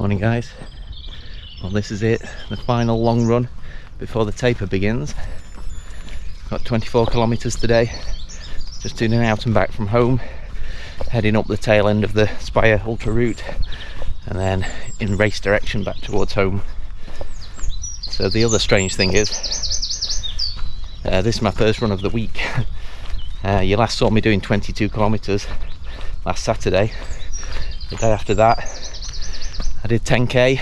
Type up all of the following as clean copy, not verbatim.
Morning guys. Well, this is it, the final long run before the taper begins. Got 24 kilometres today, just doing an out and back from home, heading up the tail end of the Spire Ultra route and then in race direction back towards home. So the other strange thing is, this is my first run of the week. You last saw me doing 22 kilometres last Saturday. The day after that I did 10k,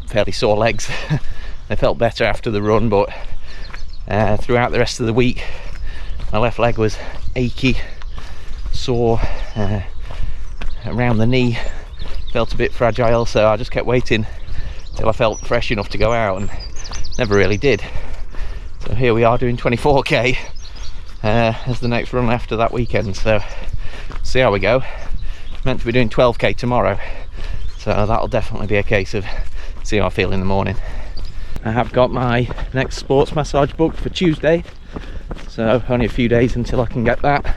fairly sore legs. They felt better after the run, but throughout the rest of the week my left leg was achy, sore, around the knee, felt a bit fragile, so I just kept waiting till I felt fresh enough to go out and never really did. So here we are doing 24k as the next run after that weekend, so see how we go. Meant to be doing 12k tomorrow, so that'll definitely be a case of see how I feel in the morning. I have got my next sports massage booked for Tuesday, so only a few days until I can get that.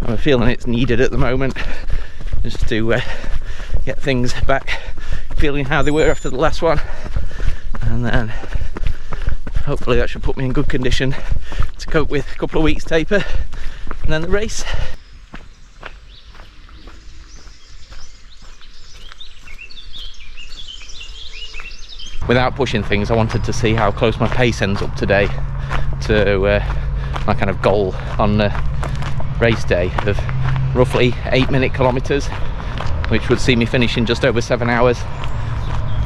I'm feeling it's needed at the moment, just to get things back feeling how they were after the last one, and then hopefully that should put me in good condition to cope with a couple of weeks taper and then the race. Without pushing things, I wanted to see how close my pace ends up today to my kind of goal on race day of roughly 8-minute kilometres, which would see me finishing just over 7 hours.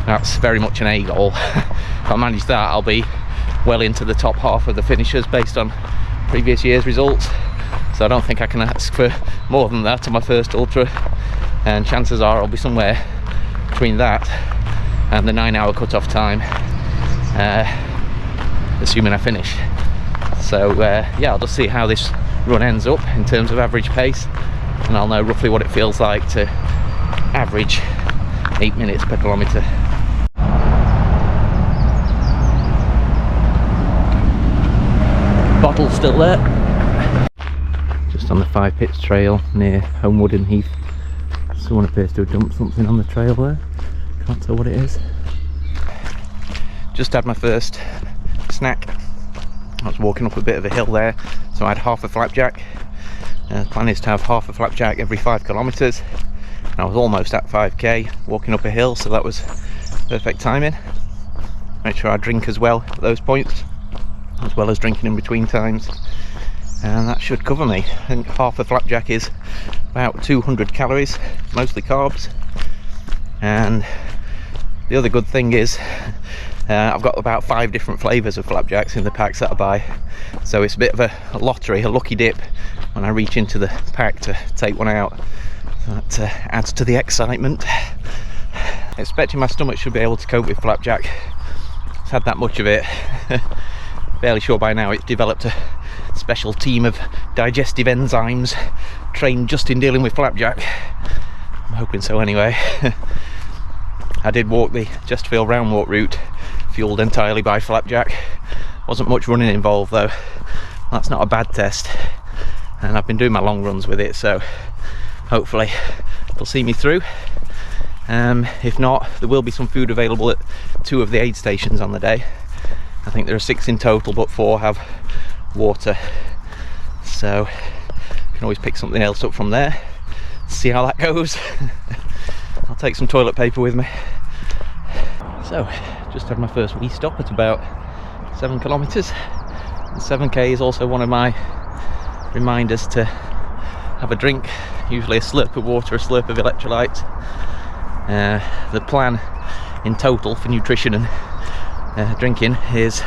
That's very much an A goal. If I manage that, I'll be well into the top half of the finishers based on previous year's results, so I don't think I can ask for more than that on my first ultra, and chances are I'll be somewhere between that and the 9-hour cut-off time, assuming I finish. So yeah, I'll just see how this run ends up in terms of average pace, and I'll know roughly what it feels like to average 8 minutes per kilometre. Bottle's still there. Just on the 5 Pits trail near Homewood and Heath. Someone appears to have dumped something on the trail there. Can't tell what it is. Just had my first snack. I was walking up a bit of a hill there, so I had half a flapjack. The plan is to have half a flapjack every 5 kilometres. I was almost at 5k walking up a hill, so that was perfect timing. Make sure I drink as well at those points, as well as drinking in between times, and that should cover me. I think half a flapjack is about 200 calories, mostly carbs. And the other good thing is I've got about 5 different flavours of flapjacks in the packs that I buy, so it's a bit of a lottery, a lucky dip when I reach into the pack to take one out. That adds to the excitement. Expecting my stomach should be able to cope with flapjack. It's had that much of it. Fairly sure by now it's developed a special team of digestive enzymes trained just in dealing with flapjack. I'm hoping so anyway. I did walk the Chesterfield round walk route, fueled entirely by flapjack. Wasn't much running involved though. That's not a bad test, and I've been doing my long runs with it, so hopefully it'll see me through. If not, there will be some food available at 2 of the aid stations on the day. I think there are 6 in total, but 4 have water, so you can always pick something else up from there. See how that goes. I'll take some toilet paper with me. So just had my first wee stop at about 7 kilometres, and 7k is also one of my reminders to have a drink, usually a slurp of water, a slurp of electrolytes. The plan in total for nutrition and drinking is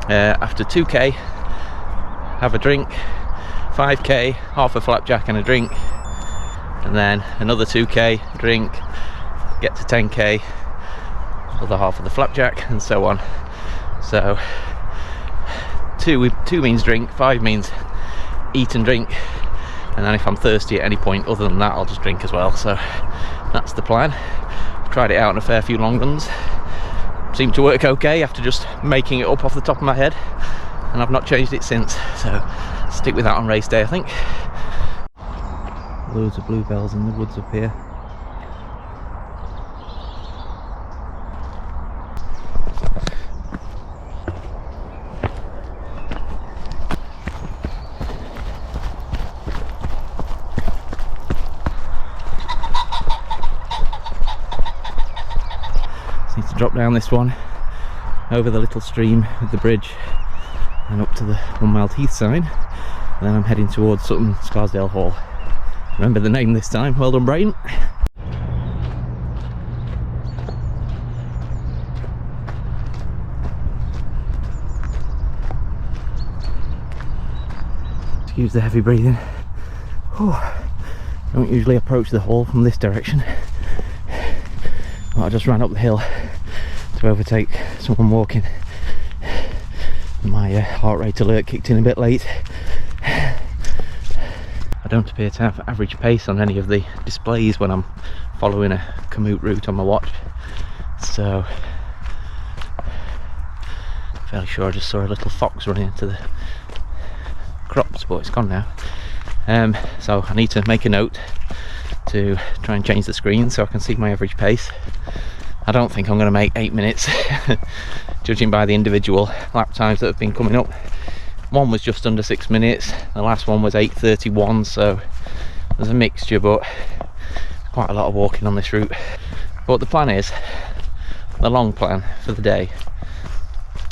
after 2k have a drink, 5k half a flapjack and a drink, and then another 2k drink, get to 10k, other half of the flapjack, and so on. So 2 means drink, 5 means eat and drink, and then if I'm thirsty at any point other than that, I'll just drink as well. So that's the plan. I've tried it out on a fair few long runs, seemed to work okay after just making it up off the top of my head, and I've not changed it since, so stick with that on race day I think. Loads of bluebells in the woods up here. drop down this one, over the little stream with the bridge, and up to the 1 Mile Heath sign. And then I'm heading towards Sutton Scarsdale Hall. Remember the name this time. Well done, Brain. Excuse the heavy breathing. Whew. Don't usually approach the hall from this direction. Well, I just ran up the hill to overtake someone walking. My heart rate alert kicked in a bit late. I don't appear to have average pace on any of the displays when I'm following a commute route on my watch, so fairly sure I just saw a little fox running into the crops, but it's gone now. So I need to make a note to try and change the screen so I can see my average pace. I don't think I'm going to make 8 minutes judging by the individual lap times that have been coming up. One was just under 6 minutes, the last one was 8:31, so there's a mixture, but quite a lot of walking on this route. But the plan is, the long plan for the day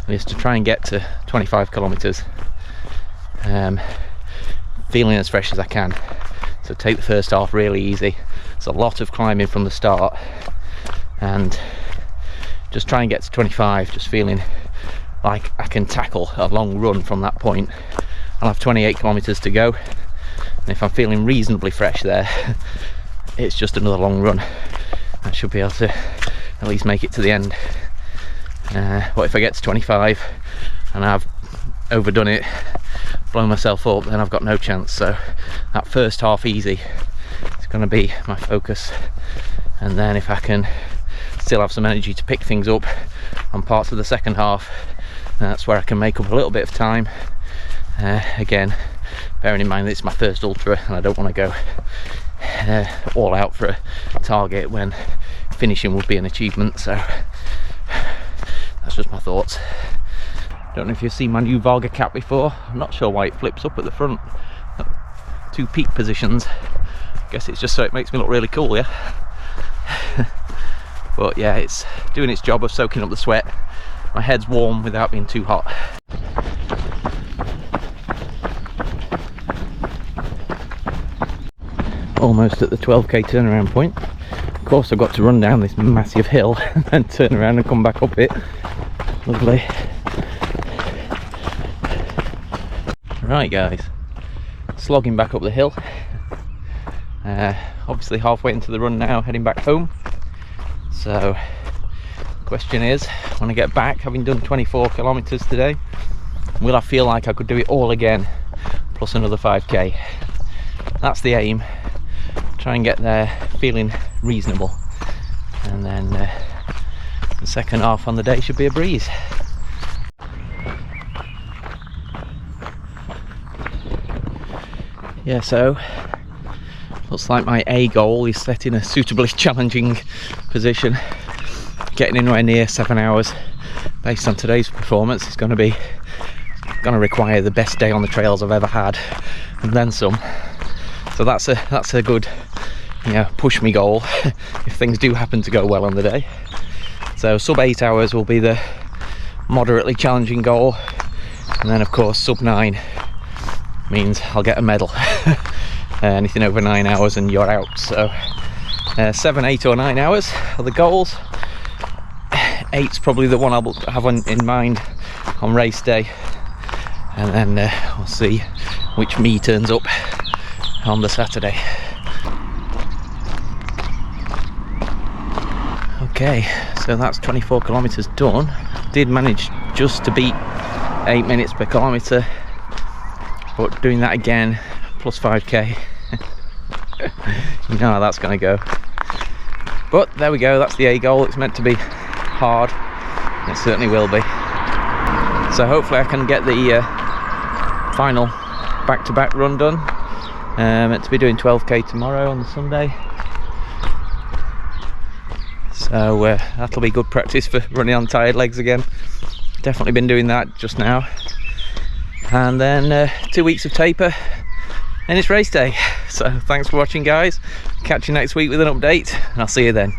is to try and get to 25 kilometres feeling as fresh as I can. So take the first half really easy. It's a lot of climbing from the start, and just try and get to 25 just feeling like I can tackle a long run from that point. I'll have 28 kilometres to go, and if I'm feeling reasonably fresh there, it's just another long run. I should be able to at least make it to the end. But if I get to 25 and I've overdone it, blown myself up, then I've got no chance. So that first half easy is going to be my focus, and then if I can still have some energy to pick things up on parts of the second half, that's where I can make up a little bit of time. Again, bearing in mind that it's my first ultra and I don't want to go all out for a target when finishing would be an achievement. So that's just my thoughts. Don't know if you've seen my new Varga cap before. I'm not sure why it flips up at the front. Two peak positions. I guess it's just so it makes me look really cool, yeah. But yeah, it's doing its job of soaking up the sweat. My head's warm without being too hot. Almost at the 12k turnaround point. Of course I've got to run down this massive hill and then turn around and come back up it. Lovely. Right guys, slogging back up the hill. Obviously halfway into the run now, heading back home. So question is, when I get back, having done 24 kilometres today, will I feel like I could do it all again plus another 5k? That's the aim. Try and get there feeling reasonable, and then the second half on the day should be a breeze. Yeah, so looks like my A goal is set in a suitably challenging position. Getting anywhere near 7 hours based on today's performance is going to require the best day on the trails I've ever had, and then some. So that's a good, push me goal if things do happen to go well on the day. So sub 8 hours will be the moderately challenging goal, and then of course sub 9 means I'll get a medal. Anything over 9 hours and you're out. So 7, 8 or 9 hours are the goals. 8's probably the one I'll have in mind on race day, and then we'll see which me turns up on the Saturday. Okay, so that's 24 kilometres done. Did manage just to beat 8 minutes per kilometre, but doing that again plus 5k, you know how that's going to go. But there we go, that's the A goal. It's meant to be hard, it certainly will be. So hopefully I can get the final back-to-back run done. Meant to be doing 12k tomorrow on the Sunday, so that'll be good practice for running on tired legs again. Definitely been doing that just now. And then 2 weeks of taper and it's race day. So thanks for watching guys, catch you next week with an update, and I'll see you then.